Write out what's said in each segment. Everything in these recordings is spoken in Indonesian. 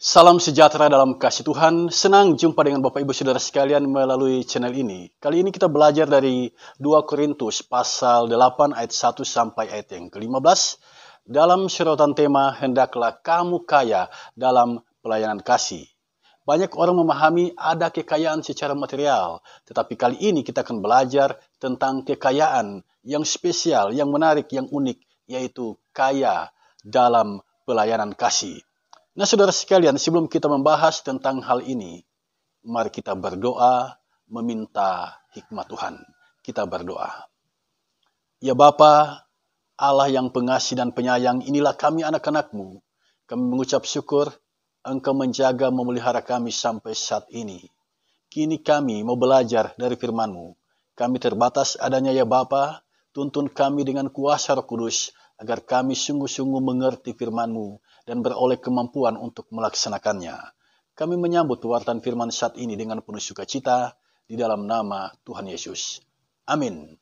Salam sejahtera dalam kasih Tuhan. Senang jumpa dengan Bapak Ibu Saudara sekalian melalui channel ini. Kali ini kita belajar dari 2 Korintus pasal 8 ayat 1 sampai ayat yang ke-15 dalam sorotan tema hendaklah kamu kaya dalam pelayanan kasih. Banyak orang memahami ada kekayaan secara material, tetapi kali ini kita akan belajar tentang kekayaan yang spesial, yang menarik, yang unik, yaitu kaya dalam pelayanan kasih. Nah, saudara sekalian, sebelum kita membahas tentang hal ini, mari kita berdoa meminta hikmat Tuhan. Kita berdoa. Ya Bapa, Allah yang pengasih dan penyayang, inilah kami anak-anak-Mu. Kami mengucap syukur Engkau menjaga memelihara kami sampai saat ini. Kini kami mau belajar dari firman-Mu. Kami terbatas adanya ya Bapa, tuntun kami dengan kuasa Roh Kudus, agar kami sungguh-sungguh mengerti firman-Mu dan beroleh kemampuan untuk melaksanakannya. Kami menyambut pewartaan firman saat ini dengan penuh sukacita di dalam nama Tuhan Yesus. Amin.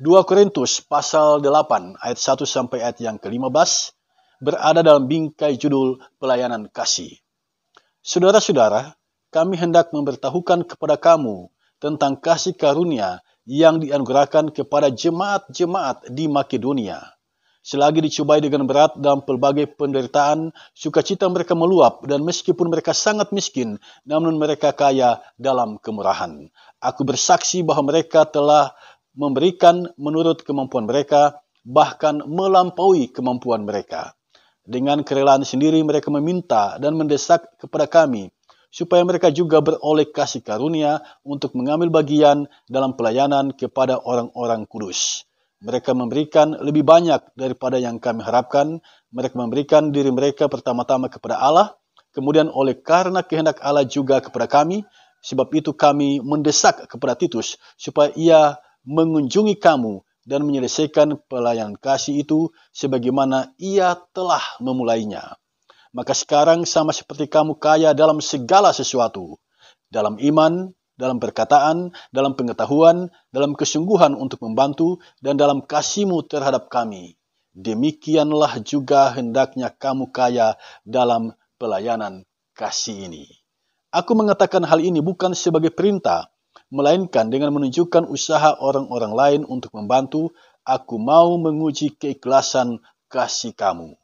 2 Korintus pasal 8 ayat 1 sampai ayat yang ke-15 berada dalam bingkai judul pelayanan kasih. Saudara-saudara, kami hendak memberitahukan kepada kamu tentang kasih karunia yang dianugerahkan kepada jemaat-jemaat di Makedonia. Selagi dicobai dengan berat dalam pelbagai penderitaan, sukacita mereka meluap, dan meskipun mereka sangat miskin, namun mereka kaya dalam kemurahan. Aku bersaksi bahwa mereka telah memberikan menurut kemampuan mereka, bahkan melampaui kemampuan mereka. Dengan kerelaan sendiri mereka meminta dan mendesak kepada kami, supaya mereka juga beroleh kasih karunia untuk mengambil bagian dalam pelayanan kepada orang-orang kudus. Mereka memberikan lebih banyak daripada yang kami harapkan. Mereka memberikan diri mereka pertama-tama kepada Allah, kemudian oleh karena kehendak Allah juga kepada kami. Sebab itu kami mendesak kepada Titus supaya ia mengunjungi kamu dan menyelesaikan pelayanan kasih itu sebagaimana ia telah memulainya. Maka sekarang sama seperti kamu kaya dalam segala sesuatu, dalam iman, dalam perkataan, dalam pengetahuan, dalam kesungguhan untuk membantu, dan dalam kasih-Mu terhadap kami. Demikianlah juga hendaknya kamu kaya dalam pelayanan kasih ini. Aku mengatakan hal ini bukan sebagai perintah, melainkan dengan menunjukkan usaha orang-orang lain untuk membantu. Aku mau menguji keikhlasan kasih kamu.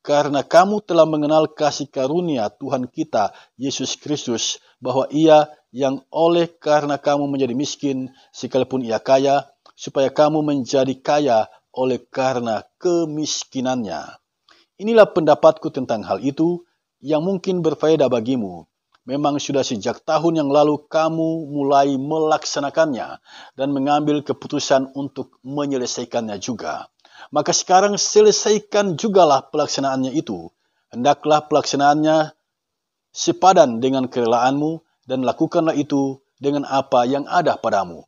Karena kamu telah mengenal kasih karunia Tuhan kita, Yesus Kristus, bahwa Ia yang oleh karena kamu menjadi miskin, sekalipun Ia kaya, supaya kamu menjadi kaya oleh karena kemiskinannya. Inilah pendapatku tentang hal itu, yang mungkin berfaedah bagimu. Memang sudah sejak tahun yang lalu kamu mulai melaksanakannya, dan mengambil keputusan untuk menyelesaikannya juga. Maka sekarang selesaikan jugalah pelaksanaannya itu. Hendaklah pelaksanaannya sepadan dengan kerelaanmu, dan lakukanlah itu dengan apa yang ada padamu.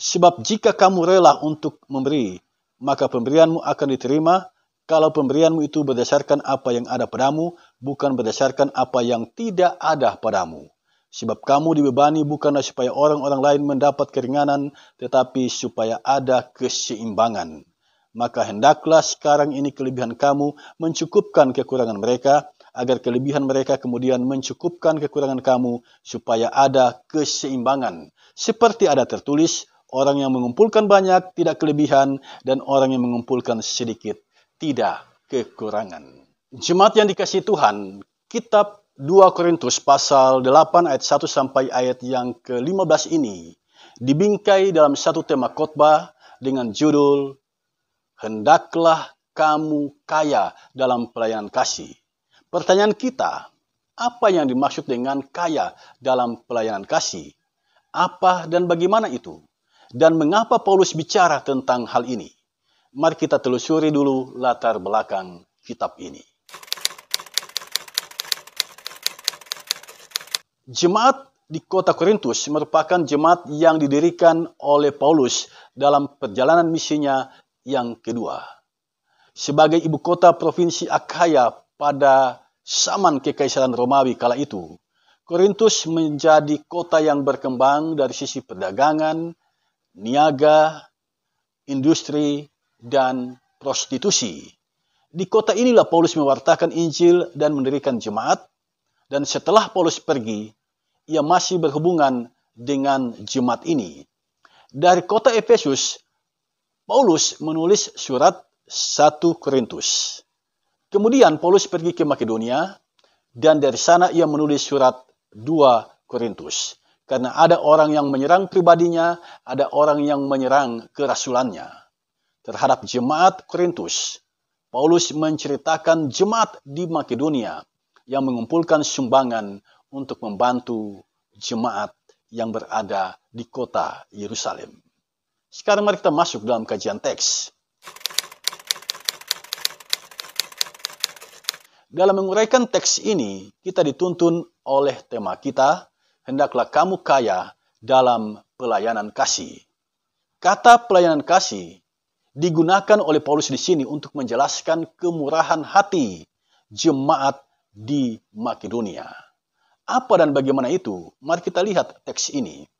Sebab jika kamu rela untuk memberi, maka pemberianmu akan diterima, kalau pemberianmu itu berdasarkan apa yang ada padamu, bukan berdasarkan apa yang tidak ada padamu. Sebab kamu dibebani bukanlah supaya orang-orang lain mendapat keringanan, tetapi supaya ada keseimbangan. Maka hendaklah sekarang ini kelebihan kamu mencukupkan kekurangan mereka, agar kelebihan mereka kemudian mencukupkan kekurangan kamu, supaya ada keseimbangan. Seperti ada tertulis, orang yang mengumpulkan banyak tidak kelebihan, dan orang yang mengumpulkan sedikit tidak kekurangan. Jemaat yang dikasihi Tuhan, kitab 2 Korintus pasal 8 ayat 1 sampai ayat yang ke-15 ini dibingkai dalam satu tema khotbah dengan judul hendaklah kamu kaya dalam pelayanan kasih. Pertanyaan kita, apa yang dimaksud dengan kaya dalam pelayanan kasih? Apa dan bagaimana itu? Dan mengapa Paulus bicara tentang hal ini? Mari kita telusuri dulu latar belakang kitab ini. Jemaat di kota Korintus merupakan jemaat yang didirikan oleh Paulus dalam perjalanan misinya yang kedua. Sebagai ibu kota provinsi Akhaya pada zaman Kekaisaran Romawi kala itu, Korintus menjadi kota yang berkembang dari sisi perdagangan, niaga, industri, dan prostitusi. Di kota inilah Paulus mewartakan Injil dan mendirikan jemaat. Dan setelah Paulus pergi, ia masih berhubungan dengan jemaat ini. Dari kota Efesus, Paulus menulis surat 1 Korintus. Kemudian Paulus pergi ke Makedonia, dan dari sana ia menulis surat 2 Korintus. Karena ada orang yang menyerang pribadinya, ada orang yang menyerang kerasulannya. Terhadap jemaat Korintus, Paulus menceritakan jemaat di Makedonia yang mengumpulkan sumbangan untuk membantu jemaat yang berada di kota Yerusalem. Sekarang mari kita masuk dalam kajian teks. Dalam menguraikan teks ini, kita dituntun oleh tema kita, hendaklah kamu kaya dalam pelayanan kasih. Kata pelayanan kasih digunakan oleh Paulus di sini untuk menjelaskan kemurahan hati jemaat di Makedonia. Apa dan bagaimana itu? Mari kita lihat teks ini.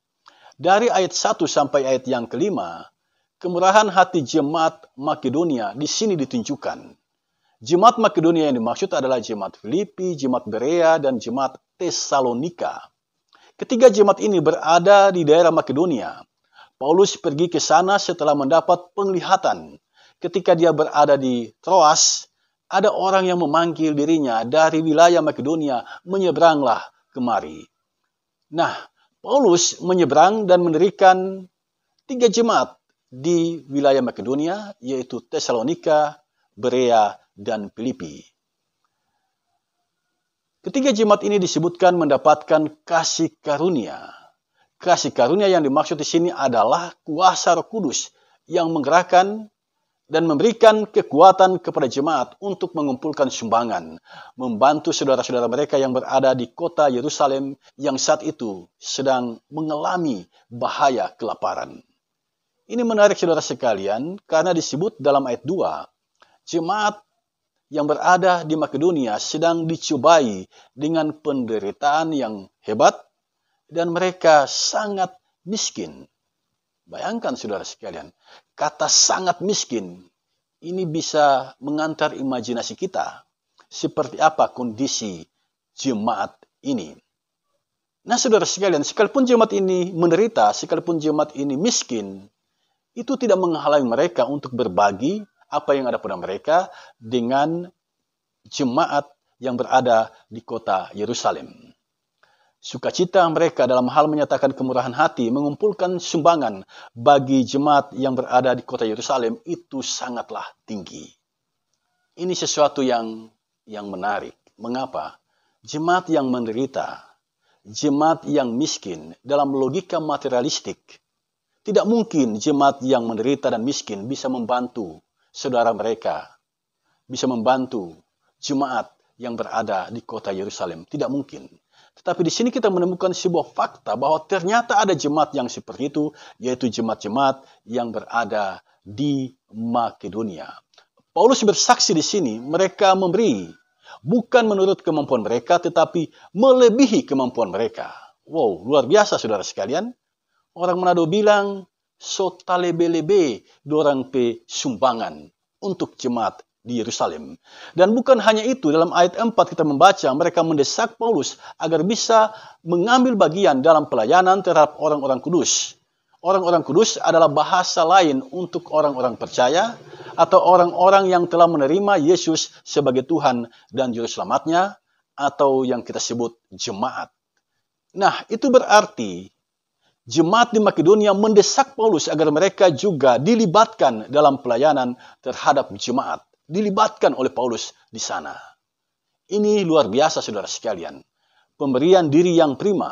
Dari ayat 1 sampai ayat yang kelima, kemurahan hati jemaat Makedonia di sini ditunjukkan. Jemaat Makedonia yang dimaksud adalah jemaat Filipi, jemaat Berea, dan jemaat Tesalonika. Ketiga jemaat ini berada di daerah Makedonia. Paulus pergi ke sana setelah mendapat penglihatan. Ketika dia berada di Troas, ada orang yang memanggil dirinya dari wilayah Makedonia, menyeberanglah kemari. Nah, Paulus menyeberang dan mendirikan 3 jemaat di wilayah Makedonia, yaitu Tesalonika, Berea, dan Filipi. Ketiga jemaat ini disebutkan mendapatkan kasih karunia. Kasih karunia yang dimaksud di sini adalah kuasa Roh Kudus yang menggerakkan dan memberikan kekuatan kepada jemaat untuk mengumpulkan sumbangan, membantu saudara-saudara mereka yang berada di kota Yerusalem yang saat itu sedang mengalami bahaya kelaparan. Ini menarik saudara sekalian karena disebut dalam ayat 2, jemaat yang berada di Makedonia sedang dicobai dengan penderitaan yang hebat dan mereka sangat miskin. Bayangkan saudara sekalian, kata sangat miskin ini bisa mengantar imajinasi kita seperti apa kondisi jemaat ini. Nah saudara sekalian, sekalipun jemaat ini menderita, sekalipun jemaat ini miskin, itu tidak menghalangi mereka untuk berbagi apa yang ada pada mereka dengan jemaat yang berada di kota Yerusalem. Sukacita mereka dalam hal menyatakan kemurahan hati, mengumpulkan sumbangan bagi jemaat yang berada di kota Yerusalem itu sangatlah tinggi. Ini sesuatu yang menarik. Mengapa? Jemaat yang menderita, jemaat yang miskin dalam logika materialistik, tidak mungkin jemaat yang menderita dan miskin bisa membantu saudara mereka, bisa membantu jemaat yang berada di kota Yerusalem. Tidak mungkin. Tetapi di sini kita menemukan sebuah fakta bahwa ternyata ada jemaat yang seperti itu, yaitu jemaat-jemaat yang berada di Makedonia. Paulus bersaksi di sini, mereka memberi bukan menurut kemampuan mereka, tetapi melebihi kemampuan mereka. Wow, luar biasa saudara sekalian. Orang Manado bilang, so talebe-lebe dorang pe sumbangan untuk jemaat di Yerusalem. Dan bukan hanya itu, dalam ayat 4 kita membaca mereka mendesak Paulus agar bisa mengambil bagian dalam pelayanan terhadap orang-orang kudus. Orang-orang kudus adalah bahasa lain untuk orang-orang percaya atau orang-orang yang telah menerima Yesus sebagai Tuhan dan Juru Selamatnya, atau yang kita sebut jemaat. Nah, itu berarti jemaat di Makedonia mendesak Paulus agar mereka juga dilibatkan dalam pelayanan terhadap jemaat. Dilibatkan oleh Paulus di sana. Ini luar biasa saudara sekalian. Pemberian diri yang prima.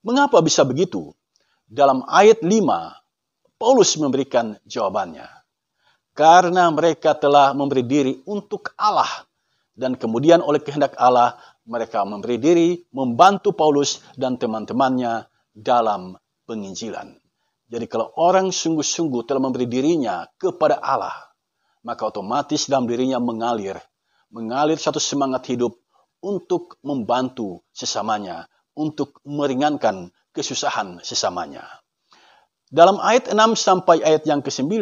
Mengapa bisa begitu? Dalam ayat 5, Paulus memberikan jawabannya. Karena mereka telah memberi diri untuk Allah. Dan kemudian oleh kehendak Allah, mereka memberi diri membantu Paulus dan teman-temannya dalam penginjilan. Jadi kalau orang sungguh-sungguh telah memberi dirinya kepada Allah, maka otomatis dalam dirinya mengalir satu semangat hidup untuk membantu sesamanya, untuk meringankan kesusahan sesamanya. Dalam ayat 6 sampai ayat yang ke-9,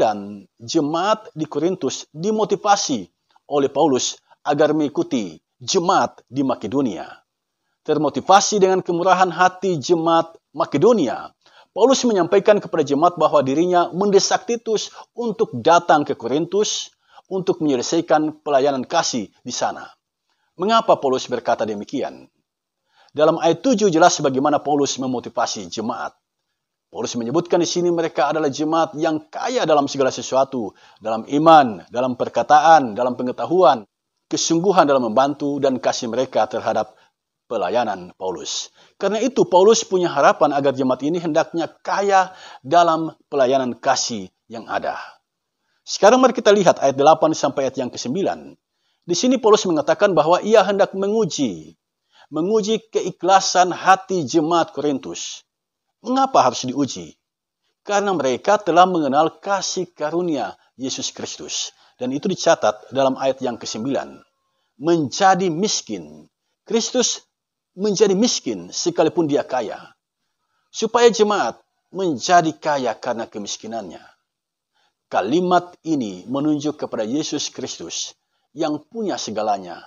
jemaat di Korintus dimotivasi oleh Paulus agar mengikuti jemaat di Makedonia. Termotivasi dengan kemurahan hati jemaat Makedonia, Paulus menyampaikan kepada jemaat bahwa dirinya mendesak Titus untuk datang ke Korintus untuk menyelesaikan pelayanan kasih di sana. Mengapa Paulus berkata demikian? Dalam ayat 7 jelas bagaimana Paulus memotivasi jemaat. Paulus menyebutkan di sini mereka adalah jemaat yang kaya dalam segala sesuatu, dalam iman, dalam perkataan, dalam pengetahuan, kesungguhan dalam membantu, dan kasih mereka terhadap pelayanan Paulus. Karena itu Paulus punya harapan agar jemaat ini hendaknya kaya dalam pelayanan kasih yang ada. Sekarang mari kita lihat ayat 8 sampai ayat yang ke-9. Di sini Paulus mengatakan bahwa ia hendak menguji keikhlasan hati jemaat Korintus. Mengapa harus diuji? Karena mereka telah mengenal kasih karunia Yesus Kristus. Dan itu dicatat dalam ayat yang ke-9. Menjadi miskin. Kristus menjadi miskin sekalipun dia kaya. Supaya jemaat menjadi kaya karena kemiskinannya. Kalimat ini menunjuk kepada Yesus Kristus yang punya segalanya,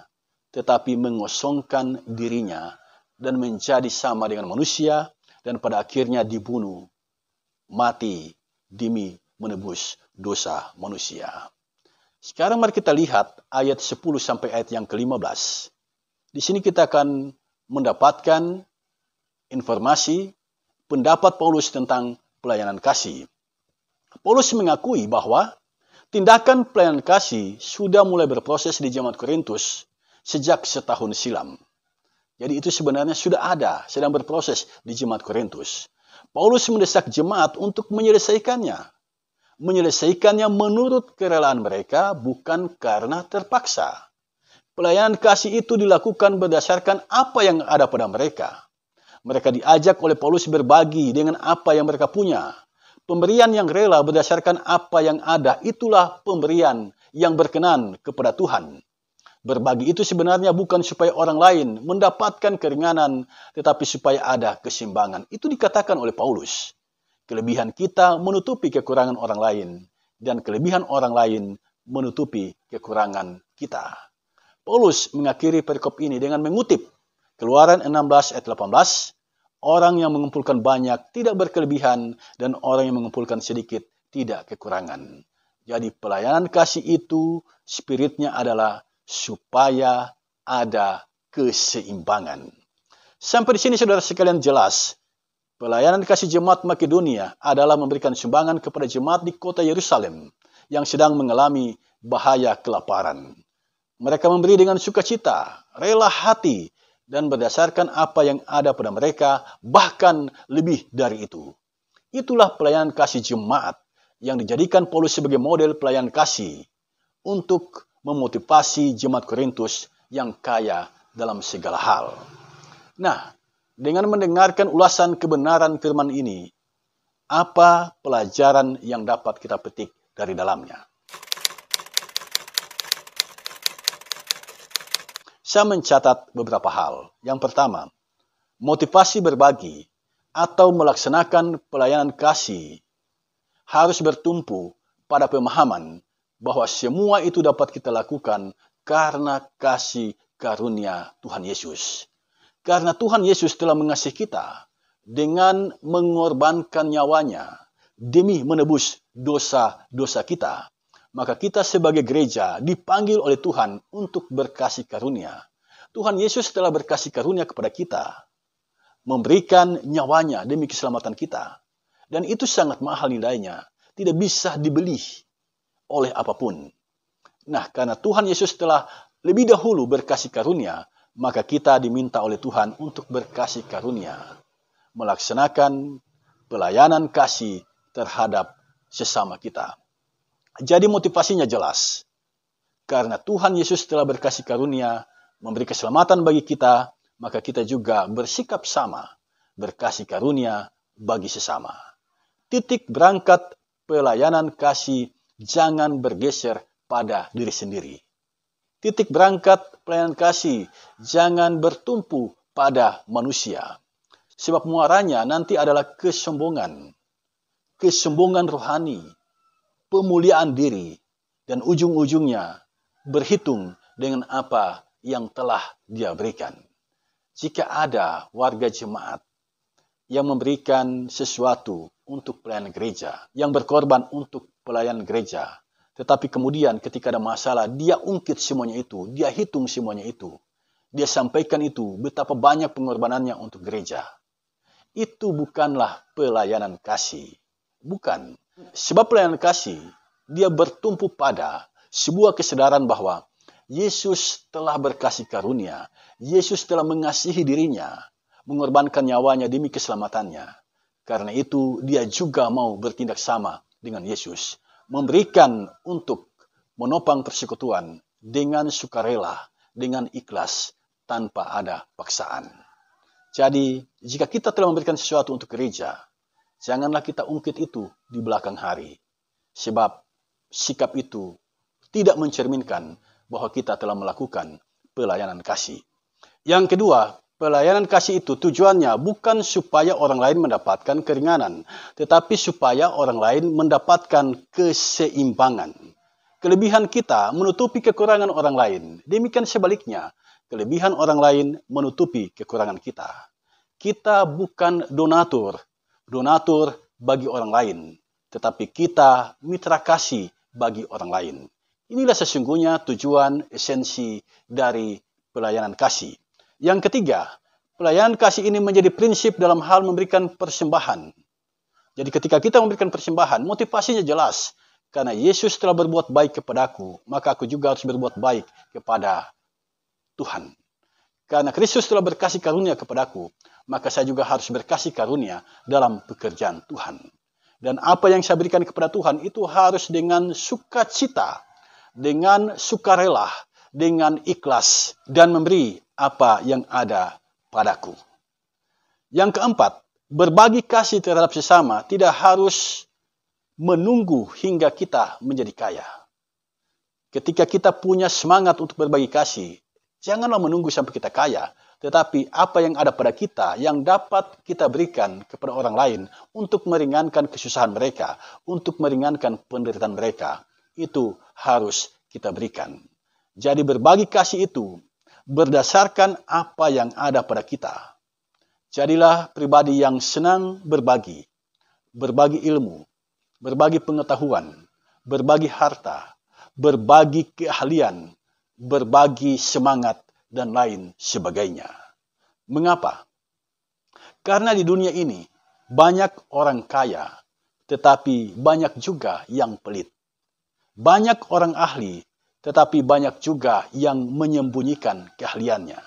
tetapi mengosongkan dirinya dan menjadi sama dengan manusia dan pada akhirnya dibunuh, mati demi menebus dosa manusia. Sekarang mari kita lihat ayat 10 sampai ayat yang ke-15. Di sini kita akan mendapatkan informasi pendapat Paulus tentang pelayanan kasih. Paulus mengakui bahwa tindakan pelayanan kasih sudah mulai berproses di jemaat Korintus sejak setahun silam. Jadi itu sebenarnya sudah ada, sedang berproses di jemaat Korintus. Paulus mendesak jemaat untuk menyelesaikannya. Menyelesaikannya menurut kerelaan mereka, bukan karena terpaksa. Pelayanan kasih itu dilakukan berdasarkan apa yang ada pada mereka. Mereka diajak oleh Paulus berbagi dengan apa yang mereka punya. Pemberian yang rela berdasarkan apa yang ada, itulah pemberian yang berkenan kepada Tuhan. Berbagi itu sebenarnya bukan supaya orang lain mendapatkan keringanan, tetapi supaya ada keseimbangan. Itu dikatakan oleh Paulus. Kelebihan kita menutupi kekurangan orang lain, dan kelebihan orang lain menutupi kekurangan kita. Paulus mengakhiri perikop ini dengan mengutip Keluaran 16 ayat 18, orang yang mengumpulkan banyak tidak berkelebihan, dan orang yang mengumpulkan sedikit tidak kekurangan. Jadi pelayanan kasih itu spiritnya adalah supaya ada keseimbangan. Sampai di sini saudara sekalian jelas, pelayanan kasih jemaat Makedonia adalah memberikan sumbangan kepada jemaat di kota Yerusalem yang sedang mengalami bahaya kelaparan. Mereka memberi dengan sukacita, rela hati, dan berdasarkan apa yang ada pada mereka, bahkan lebih dari itu. Itulah pelayanan kasih jemaat yang dijadikan Paulus sebagai model pelayanan kasih untuk memotivasi jemaat Korintus yang kaya dalam segala hal. Nah, dengan mendengarkan ulasan kebenaran firman ini, apa pelajaran yang dapat kita petik dari dalamnya? Saya mencatat beberapa hal. Yang pertama, motivasi berbagi atau melaksanakan pelayanan kasih harus bertumpu pada pemahaman bahwa semua itu dapat kita lakukan karena kasih karunia Tuhan Yesus. Karena Tuhan Yesus telah mengasihi kita dengan mengorbankan nyawanya demi menebus dosa-dosa kita. Maka kita sebagai gereja dipanggil oleh Tuhan untuk berkasih karunia. Tuhan Yesus telah berkasih karunia kepada kita, memberikan nyawanya demi keselamatan kita. Dan itu sangat mahal nilainya, tidak bisa dibeli oleh apapun. Nah, karena Tuhan Yesus telah lebih dahulu berkasih karunia, maka kita diminta oleh Tuhan untuk berkasih karunia, melaksanakan pelayanan kasih terhadap sesama kita. Jadi motivasinya jelas. Karena Tuhan Yesus telah berkasih karunia, memberi keselamatan bagi kita, maka kita juga bersikap sama, berkasih karunia bagi sesama. Titik berangkat pelayanan kasih jangan bergeser pada diri sendiri. Titik berangkat pelayanan kasih jangan bertumpu pada manusia. Sebab muaranya nanti adalah kesombongan rohani, pemuliaan diri, dan ujung-ujungnya berhitung dengan apa yang telah dia berikan. jika ada warga jemaat yang memberikan sesuatu untuk pelayanan gereja, yang berkorban untuk pelayanan gereja, tetapi kemudian ketika ada masalah, dia ungkit semuanya itu, dia hitung semuanya itu, dia sampaikan itu, betapa banyak pengorbanannya untuk gereja. Itu bukanlah pelayanan kasih. Bukan. Sebab pelayanan kasih, dia bertumpu pada sebuah kesadaran bahwa Yesus telah berkasih karunia. Yesus telah mengasihi dirinya, mengorbankan nyawanya demi keselamatannya. Karena itu, dia juga mau bertindak sama dengan Yesus. Memberikan untuk menopang persekutuan dengan sukarela, dengan ikhlas, tanpa ada paksaan. Jadi, jika kita telah memberikan sesuatu untuk gereja, janganlah kita ungkit itu di belakang hari. Sebab sikap itu tidak mencerminkan bahwa kita telah melakukan pelayanan kasih. Yang kedua, pelayanan kasih itu tujuannya bukan supaya orang lain mendapatkan keringanan, tetapi supaya orang lain mendapatkan keseimbangan. Kelebihan kita menutupi kekurangan orang lain. Demikian sebaliknya, kelebihan orang lain menutupi kekurangan kita. Kita bukan donatur bagi orang lain, tetapi kita mitra kasih bagi orang lain. Inilah sesungguhnya tujuan esensi dari pelayanan kasih. Yang ketiga, pelayanan kasih ini menjadi prinsip dalam hal memberikan persembahan. Jadi ketika kita memberikan persembahan, motivasinya jelas. Karena Yesus telah berbuat baik kepadaku, maka aku juga harus berbuat baik kepada Tuhan. Karena Kristus telah berkasih karunia kepadaku, maka saya juga harus berkasih karunia dalam pekerjaan Tuhan. Dan apa yang saya berikan kepada Tuhan itu harus dengan sukacita, dengan sukarela, dengan ikhlas, dan memberi apa yang ada padaku. Yang keempat, berbagi kasih terhadap sesama tidak harus menunggu hingga kita menjadi kaya. Ketika kita punya semangat untuk berbagi kasih, janganlah menunggu sampai kita kaya, tetapi apa yang ada pada kita yang dapat kita berikan kepada orang lain untuk meringankan kesusahan mereka, untuk meringankan penderitaan mereka, itu harus kita berikan. Jadi berbagi kasih itu berdasarkan apa yang ada pada kita. Jadilah pribadi yang senang berbagi ilmu, berbagi pengetahuan, berbagi harta, berbagi keahlian, berbagi semangat, dan lain sebagainya. Mengapa? Karena di dunia ini banyak orang kaya, tetapi banyak juga yang pelit. Banyak orang ahli, tetapi banyak juga yang menyembunyikan keahliannya.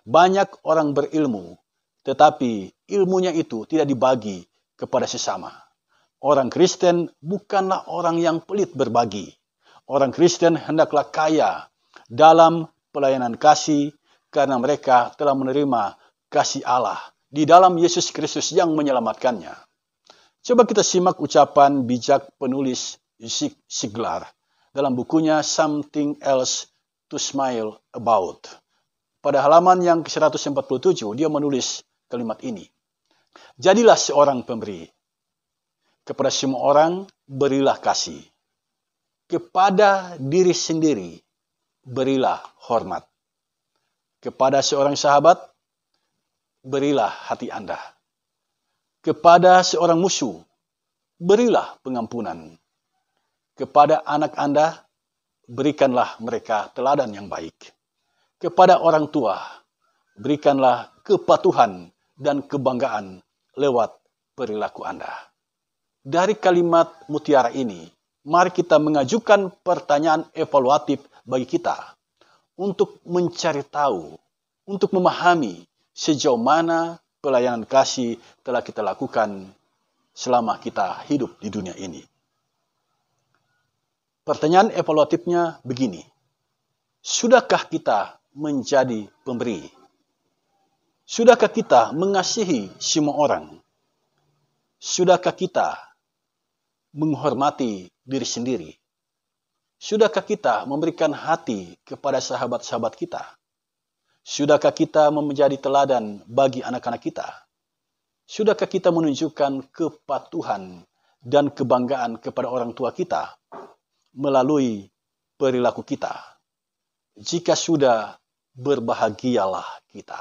Banyak orang berilmu, tetapi ilmunya itu tidak dibagi kepada sesama. Orang Kristen bukanlah orang yang pelit berbagi. Orang Kristen hendaklah kaya dalam pelayanan kasih karena mereka telah menerima kasih Allah di dalam Yesus Kristus yang menyelamatkannya. Coba kita simak ucapan bijak penulis Zig Ziglar dalam bukunya Something Else to Smile About. Pada halaman yang ke-147 dia menulis kalimat ini. Jadilah seorang pemberi. Kepada semua orang berilah kasih. Kepada diri sendiri berilah hormat. Kepada seorang sahabat, berilah hati Anda. Kepada seorang musuh, berilah pengampunan. Kepada anak Anda, berikanlah mereka teladan yang baik. Kepada orang tua, berikanlah kepatuhan dan kebanggaan lewat perilaku Anda. Dari kalimat mutiara ini, mari kita mengajukan pertanyaan evaluatif bagi kita untuk mencari tahu, untuk memahami sejauh mana pelayanan kasih telah kita lakukan selama kita hidup di dunia ini. Pertanyaan evaluatifnya begini, sudahkah kita menjadi pemberi? Sudahkah kita mengasihi semua orang? Sudahkah kita menghormati diri sendiri? Sudahkah kita memberikan hati kepada sahabat-sahabat kita? Sudahkah kita menjadi teladan bagi anak-anak kita? Sudahkah kita menunjukkan kepatuhan dan kebanggaan kepada orang tua kita melalui perilaku kita? Jika sudah, berbahagialah kita.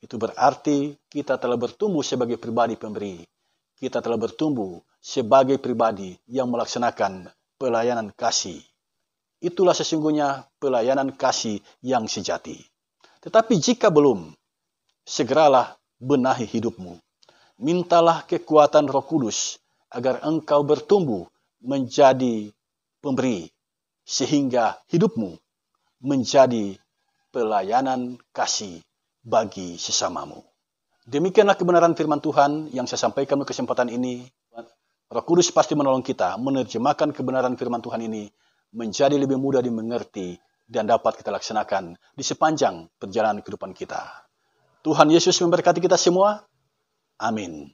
Itu berarti kita telah bertumbuh sebagai pribadi pemberi. Kita telah bertumbuh sebagai pribadi yang melaksanakan pelayanan kasih. Itulah sesungguhnya pelayanan kasih yang sejati. Tetapi jika belum, segeralah benahi hidupmu. Mintalah kekuatan Roh Kudus agar engkau bertumbuh menjadi pemberi, sehingga hidupmu menjadi pelayanan kasih bagi sesamamu. Demikianlah kebenaran firman Tuhan yang saya sampaikan di kesempatan ini. Roh Kudus pasti menolong kita menerjemahkan kebenaran firman Tuhan ini menjadi lebih mudah dimengerti dan dapat kita laksanakan di sepanjang perjalanan kehidupan kita. Tuhan Yesus memberkati kita semua. Amin.